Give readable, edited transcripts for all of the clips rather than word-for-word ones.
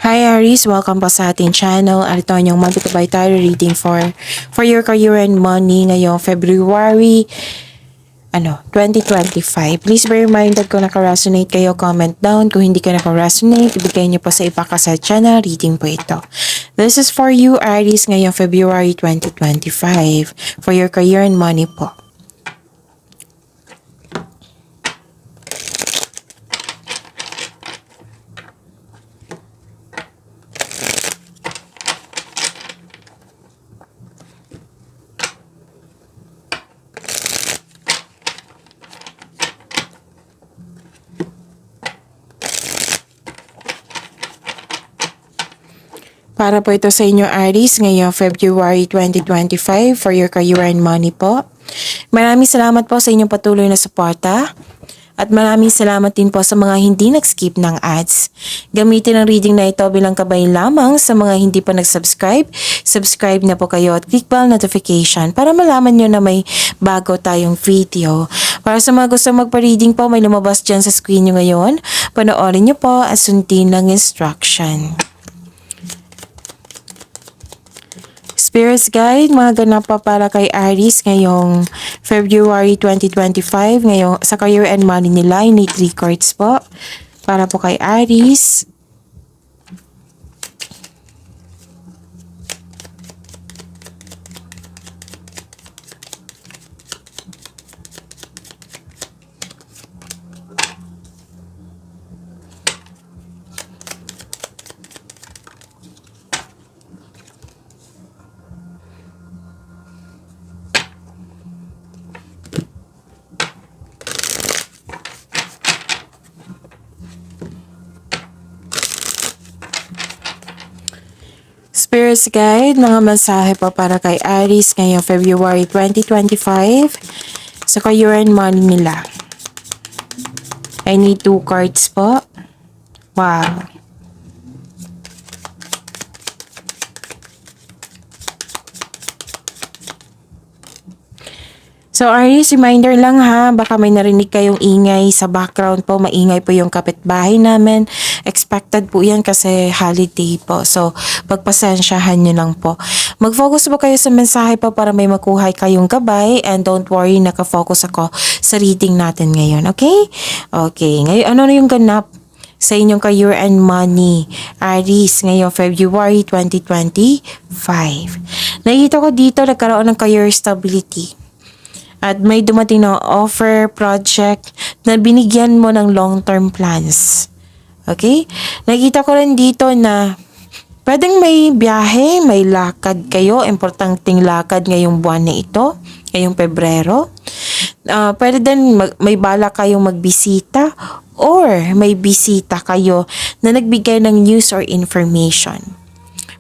Hi Aries, welcome po sa ating channel. At ito ang Mabitubay Tarot reading for your career and money ngayong February 2025. Please be reminded kung naka-resonate kayo, comment down. Kung hindi ka naka-resonate, ibigay niyo po sa iba ka sa channel reading po ito. This is for you Aries ngayong February 2025 for your career and money po. Para po ito sa inyo Aries ngayong February 2025 for your career and money po. Maraming salamat po sa inyong patuloy na suporta. At maraming salamat din po sa mga hindi nag-skip ng ads. Gamitin ang reading na ito bilang gabay lamang sa mga hindi pa nag-subscribe. Subscribe na po kayo at click bell notification para malaman nyo na may bago tayong video. Para sa mga gusto magpa-reading po, may lumabas dyan sa screen nyo ngayon. Panoorin nyo po at sundin ng instruction. Spirits Guide, mga ganap pa para kay Aries ngayong February 2025. Ngayong sa career and money nila, I need 3 cards po. Para po kay Aries. Spirits Guide, mga mensahe pa para kay Aries ngayong February 2025 sa career and money nila. I need 2 cards po. Wow. So Aries, reminder lang ha, baka may narinig kayong ingay sa background po, maingay po yung kapitbahay namin. Expected po yan kasi holiday po. So pagpasensyahan nyo lang po. Mag-focus po kayo sa mensahe po para may makuha kayong gabay, and don't worry, nakafocus ako sa reading natin ngayon, okay? Okay, ngayon ano na yung ganap sa inyong career and money, Aries, ngayong February 2025. Nakita ko dito nagkaroon ng career stability. At may dumating na offer, project na binigyan mo ng long-term plans. Okay? Nakita ko rin dito na pwedeng may biyahe, may lakad kayo, importanteng lakad ngayong buwan na ito, ngayong Pebrero. Pwede din may bala kayong magbisita or may bisita kayo na nagbigay ng news or information.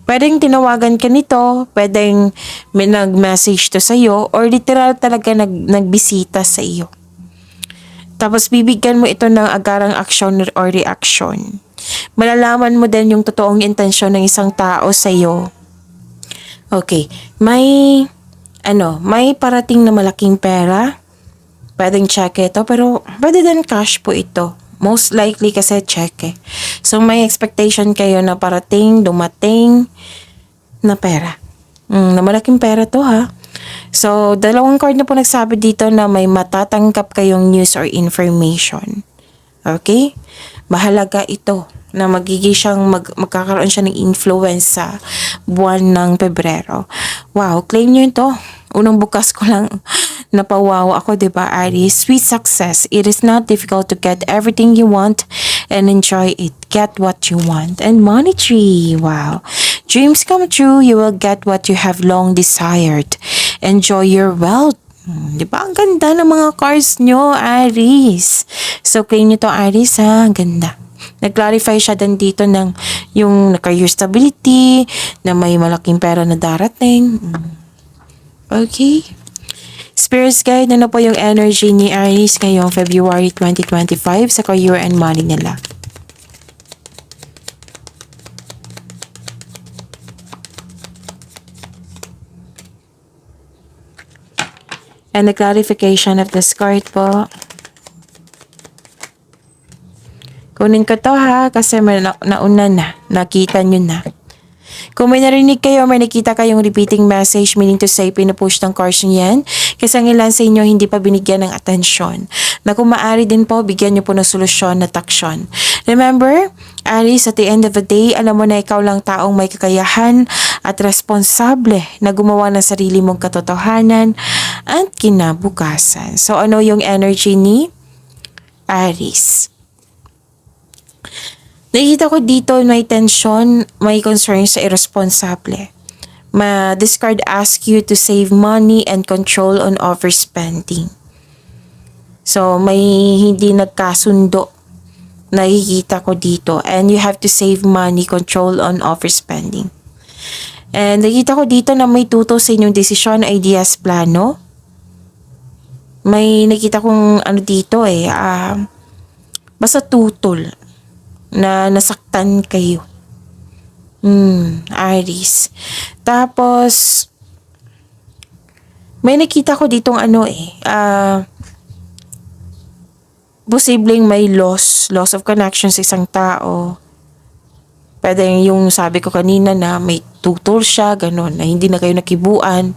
Pwedeng tinawagan ka nito, pwedeng may nag-message to sa iyo, or literal talaga nagbisita sa iyo. Tapos bibigyan mo ito ng agarang action or reaction. Malalaman mo din yung totoong intensyon ng isang tao sa iyo. Okay, may parating na malaking pera. Pwedeng check ito, pero pwede din cash po ito. Most likely kasi check eh. So may expectation kayo na parating, dumating na pera. Na malaking pera to ha. So dalawang card na po nagsabi dito na may matatanggap kayong news or information. Okay? Mahalaga ito na magkakaroon siya ng influence sa buwan ng Pebrero. Wow, claim nyo ito. Unang bukas ko lang napawaw ako, diba, Aries? Sweet success. It is not difficult to get everything you want and enjoy it. Get what you want. And money tree. Wow. Dreams come true. You will get what you have long desired. Enjoy your wealth. Diba? Ang ganda ng mga cards nyo, Aries. So, claim nyo to, Aries, ha? Ang ganda. Nag-clarify siya din dito ng yung career stability, na may malaking pera na darating. Okay. Spirits Guide, ano po yung energy ni Aries ngayong February 2025 sa career and money nila? And the clarification of this card po. Kunin ko to ha, kasi may nauna na. Nakita nyo na. Kung may narinig kayo, may nakita kayong repeating message, meaning to say, pinupush ng cards nyo yan, kasi ang ilan sa inyo hindi pa binigyan ng atensyon. Na kung maaari din po, bigyan nyo po ng solusyon at aksyon. Remember, Aries, at the end of the day, alam mo na ikaw lang taong may kakayahan at responsable na gumawa ng sarili mong katotohanan at kinabukasan. So, ano yung energy ni Aries? Nakikita ko dito may tension, may concern sa irresponsible. Discard ask you to save money and control on overspending. So, may hindi nagkasundo. Nakikita ko dito. And you have to save money, control on overspending. And nakikita ko dito na may tuto sa inyong desisyon, ideas, plano. May nakita kong ano dito basta tutol na nasaktan kayo. Aries. Tapos, may nakita ko ditong posibleng may loss of connection sa isang tao. Pwede yung sabi ko kanina na may tutol siya, ganun, na hindi na kayo nakibuan.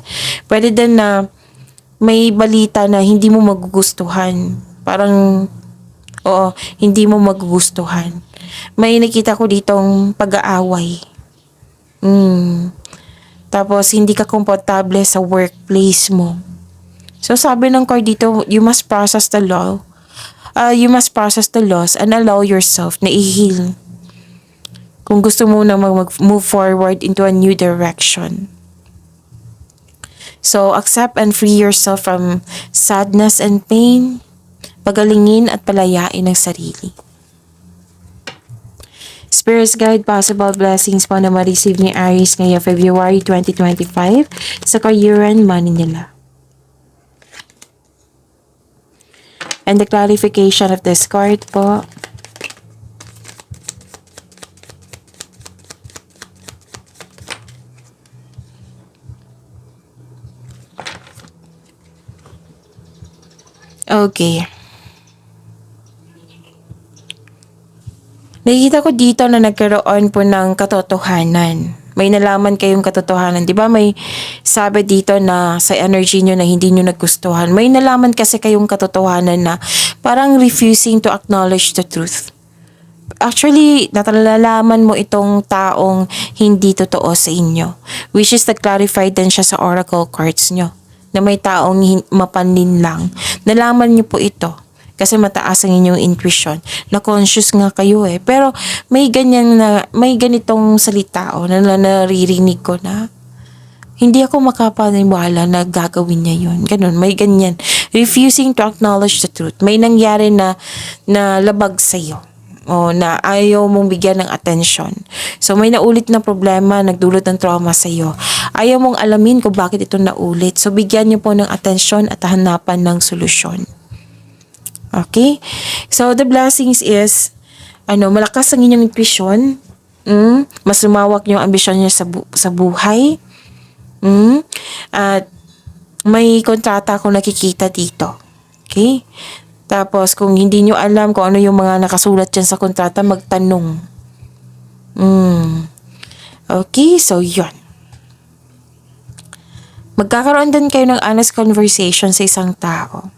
Pwede din na may balita na hindi mo magugustuhan. Parang, hindi mo magugustuhan. May nakita ko ditong pag-aaway. Tapos, hindi ka komportable sa workplace mo. So, sabi ng card dito, you must process the law. You must process the loss and allow yourself na i-heal. Kung gusto mo na move forward into a new direction. So, accept and free yourself from sadness and pain. Pagalingin at palayain ang sarili. Spirit's Guide, possible blessings po na ma-receive ni Aries ngayong February 2025 sa career and money nila. And the clarification of this card po. Okay. Nakikita ko dito na nagkaroon po ng katotohanan. May nalaman kayong katotohanan. Di ba may sabi dito na sa energy nyo na hindi nyo nagustuhan. May nalaman kasi kayong katotohanan na parang refusing to acknowledge the truth. Actually, natalalaman mo itong taong hindi totoo sa inyo. Which is na-clarified din siya sa oracle cards nyo. Na may taong mapanlin lang. Nalaman nyo po ito. Kasi mataas ang inyong intuition. Na-conscious nga kayo Pero may ganitong salita na naririnig ko na hindi ako makapaniwala na gagawin niya yun. Ganun, may ganyan. Refusing to acknowledge the truth. May nangyari na labag sa'yo. O na ayaw mong bigyan ng attention. So may naulit na problema, nagdulot ng trauma sa'yo. Ayaw mong alamin kung bakit ito naulit. So bigyan niyo po ng attention at hanapan ng solusyon. Okay? So, the blessings is, malakas ang inyong intuition. Mas lumawak yung ambisyon niya sa buhay. At may kontrata akong nakikita dito. Okay? Tapos, kung hindi nyo alam kung ano yung mga nakasulat dyan sa kontrata, magtanong. Okay? So, yun. Magkakaroon din kayo ng honest conversation sa isang tao.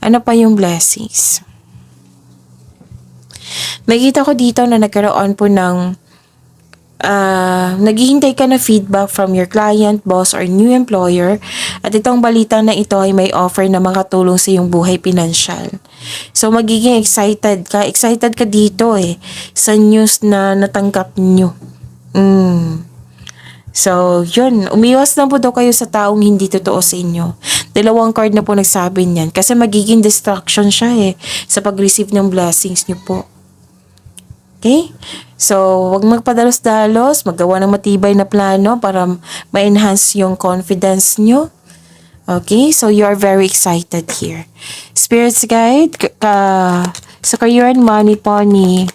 Ano pa yung blessings? Nakita ko dito na nagkaroon po ng naghihintay ka na feedback from your client, boss, or new employer. At itong balita na ito ay may offer na makatulong sa iyong buhay pinansyal. So, magiging excited ka. Excited ka dito sa news na natanggap nyo. So, yun. Umiwas na po daw kayo sa taong hindi totoo sa inyo. 2 card na po nagsabi niyan. Kasi magiging distraction siya sa pag-receive ng blessings niyo po. Okay? So, wag magpadalos-dalos. Maggawa ng matibay na plano para ma-enhance yung confidence niyo. Okay? So, you are very excited here. Spirit's Guide, sa career and money po ni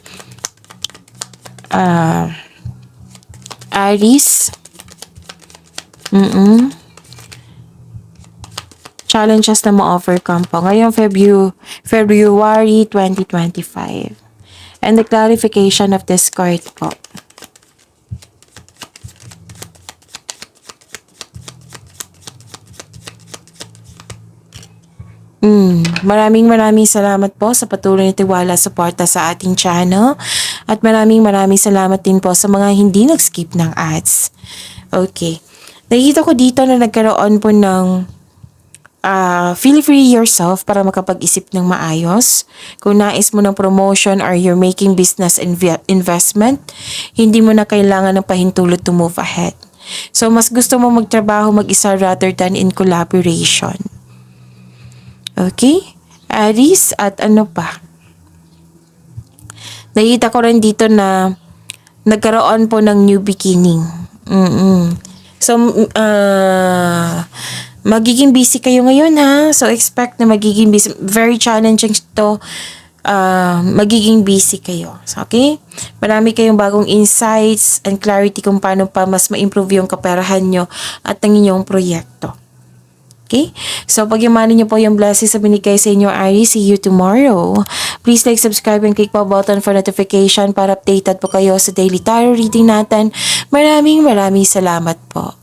Aries. challenges na ma-overcome po ngayong February 2025. And the clarification of this card po. Maraming salamat po sa patuloy na tiwala suporta sa ating channel. At maraming salamat din po sa mga hindi nag-skip ng ads. Okay. Nakikita ko dito na nagkaroon po ng feel free yourself para makapag-isip ng maayos. Kung nais mo ng promotion or you're making business investment, hindi mo na kailangan ng pahintulot to move ahead. So, mas gusto mo magtrabaho mag-isa rather than in collaboration. Okay? Aries, at ano pa? Nakita ko rin dito na nagkaroon po ng new beginning. So, magiging busy kayo ngayon ha. So, expect na magiging busy. Very challenging to. Magiging busy kayo. So, okay? Marami kayong bagong insights and clarity kung paano pa mas ma-improve yung kaperahan nyo at ang inyong proyekto. Okay? So, pagyamanin niyo po yung blessings sa binigay sa inyo, Aries. See you tomorrow. Please like, subscribe, and click po button for notification para updated po kayo sa daily tarot reading natin. Maraming salamat po.